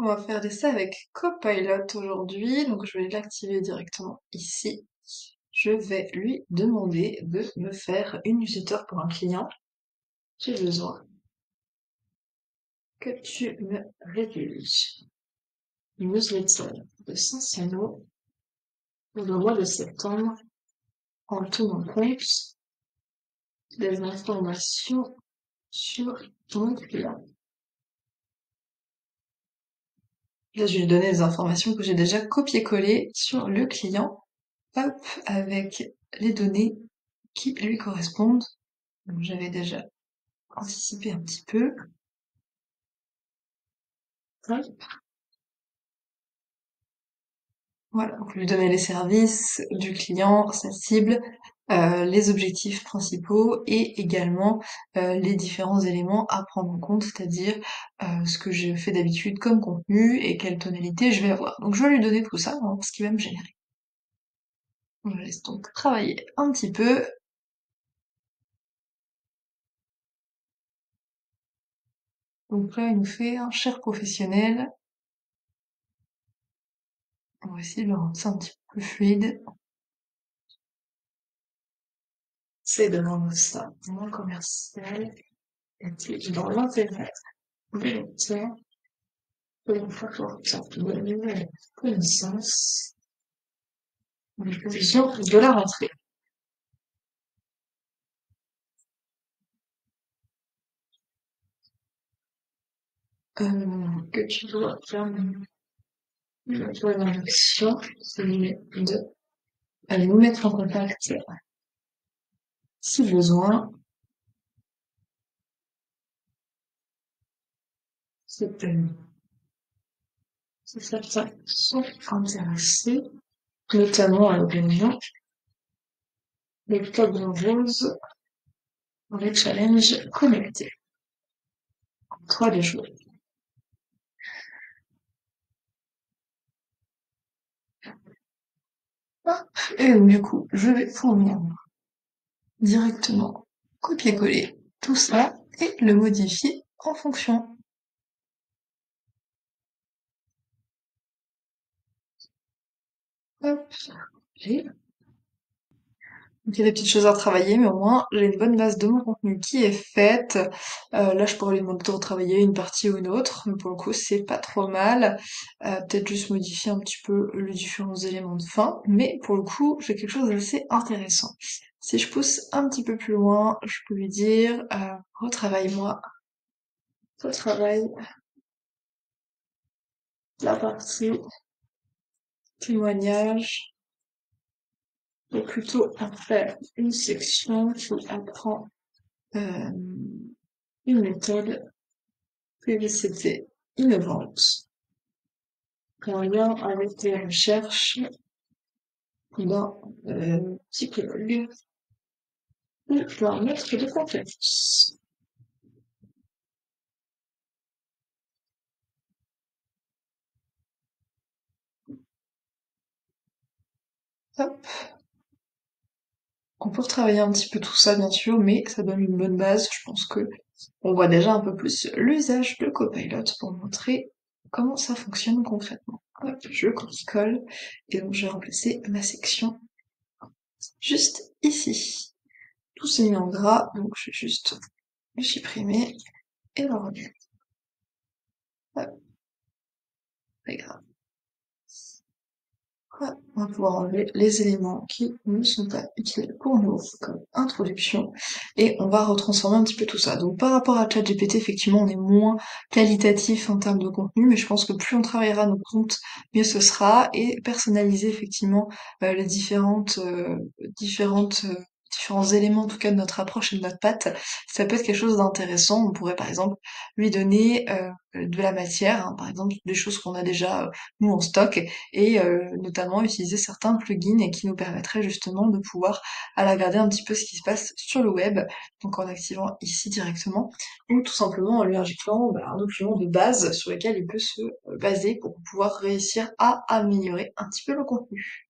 On va faire l'essai avec Copilot aujourd'hui, donc je vais l'activer directement ici. Je vais lui demander de me faire une newsletter pour un client. J'ai besoin que tu me rédiges une newsletter de 500 mots pour le mois de septembre en tenant compte des informations sur ton client. Là, je vais lui donner des informations que j'ai déjà copié-collées sur le client, hop, avec les données qui lui correspondent. Donc, j'avais déjà anticipé un petit peu. Hop. Voilà, donc lui donner les services du client, sa cible, les objectifs principaux et également les différents éléments à prendre en compte, c'est-à-dire ce que je fais d'habitude comme contenu et quelle tonalité je vais avoir. Donc je vais lui donner tout ça, hein, ce qui va me générer. Je laisse donc travailler un petit peu. Donc là, il nous fait un cher professionnel. On va essayer de le rendre ça un petit peu plus fluide. C'est de rendre ça moins commercial et plus dans l'intérêt des lecteurs pour une fois pour sortir de nouvelles connaissances des prévisions de la rentrée. Que tu dois faire une bonne action, c'est de nous mettre en contact si besoin. C'est si certains sont intéressés, notamment à l'occasion d'Octobre Rose dans les challenges connectés. 3 des jours. Et du coup, je vais fournir directement copier-coller tout ça et le modifier en fonction. Hop, j'ai donc il y a des petites choses à travailler, mais au moins j'ai une bonne base de mon contenu qui est faite. Là, je pourrais lui demander de retravailler une partie ou une autre, mais pour le coup, c'est pas trop mal. Peut-être juste modifier un petit peu les différents éléments de fin, mais pour le coup, j'ai quelque chose d'assez intéressant. Si je pousse un petit peu plus loin, je peux lui dire retravaille-moi, retravaille la partie témoignage, ou plutôt en faire une section qui apprend euh, une méthode publicité innovante en lien avec les recherches d'un psychologue ou d'un maître de conférence. Hop. On peut retravailler un petit peu tout ça bien sûr, mais ça donne une bonne base. Je pense que on voit déjà un peu plus l'usage de Copilot pour montrer comment ça fonctionne concrètement. Hop, je colle et donc je vais remplacer ma section juste ici. Tout s'est mis en gras, donc je vais juste le supprimer et le remettre. Hop, pas grave. Hop, on va pouvoir enlever les éléments qui ne sont pas utiles pour nous comme introduction et on va retransformer un petit peu tout ça. Donc par rapport à ChatGPT, effectivement, on est moins qualitatif en termes de contenu, mais je pense que plus on travaillera nos comptes, mieux ce sera et personnaliser effectivement les différents éléments en tout cas de notre approche et de notre patte, ça peut être quelque chose d'intéressant. On pourrait par exemple lui donner de la matière, hein, par exemple des choses qu'on a déjà nous en stock et notamment utiliser certains plugins et qui nous permettraient justement de pouvoir aller regarder un petit peu ce qui se passe sur le web, donc en activant ici directement, ou tout simplement en lui injectant un document de base sur lequel il peut se baser pour pouvoir réussir à améliorer un petit peu le contenu.